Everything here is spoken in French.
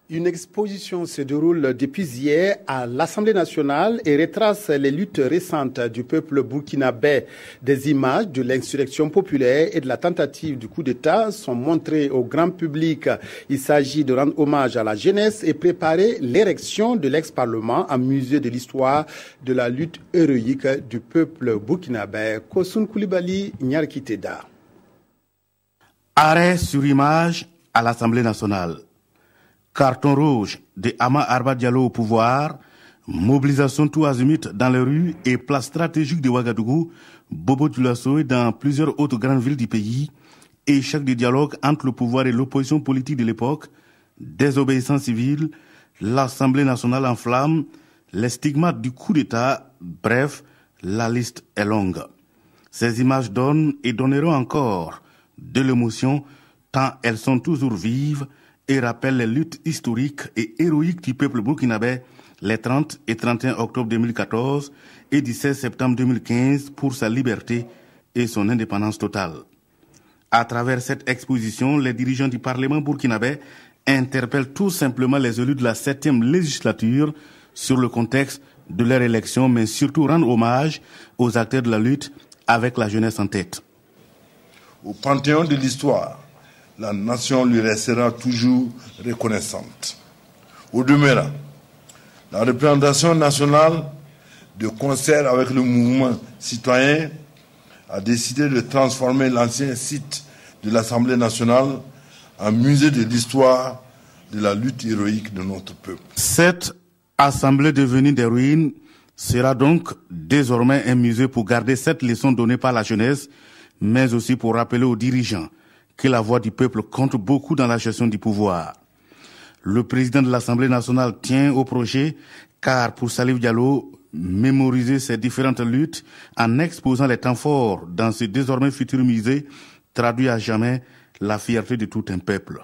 Une exposition se déroule depuis hier à l'Assemblée nationale et retrace les luttes récentes du peuple burkinabé. Des images de l'insurrection populaire et de la tentative du coup d'État sont montrées au grand public. Il s'agit de rendre hommage à la jeunesse et préparer l'érection de l'ex-parlement en musée de l'histoire de la lutte héroïque du peuple burkinabé. Kosun Koulibaly, Nyarkiteda. Arrêt sur image à l'Assemblée nationale. Carton rouge de Ama Arba Diallo au pouvoir, mobilisation tout azimut dans les rues et places stratégiques de Ouagadougou, Bobo Dioulasso et dans plusieurs autres grandes villes du pays, échec de dialogue entre le pouvoir et l'opposition politique de l'époque, désobéissance civile, l'Assemblée nationale en flammes, les stigmates du coup d'État, bref, la liste est longue. Ces images donnent et donneront encore de l'émotion tant elles sont toujours vives et rappelle les luttes historiques et héroïques du peuple burkinabé les 30 et 31 octobre 2014 et 17 septembre 2015 pour sa liberté et son indépendance totale. À travers cette exposition, les dirigeants du Parlement burkinabé interpellent tout simplement les élus de la 7e législature sur le contexte de leur élection, mais surtout rendre hommage aux acteurs de la lutte avec la jeunesse en tête. Au panthéon de l'histoire, la nation lui restera toujours reconnaissante. Au demeurant, la représentation nationale, de concert avec le mouvement citoyen, a décidé de transformer l'ancien site de l'Assemblée nationale en musée de l'histoire de la lutte héroïque de notre peuple. Cette assemblée devenue des ruines sera donc désormais un musée pour garder cette leçon donnée par la jeunesse, mais aussi pour rappeler aux dirigeants que la voix du peuple compte beaucoup dans la gestion du pouvoir. Le président de l'Assemblée nationale tient au projet, car pour Salif Diallo, mémoriser ces différentes luttes en exposant les temps forts dans ce désormais futur musée traduit à jamais la fierté de tout un peuple.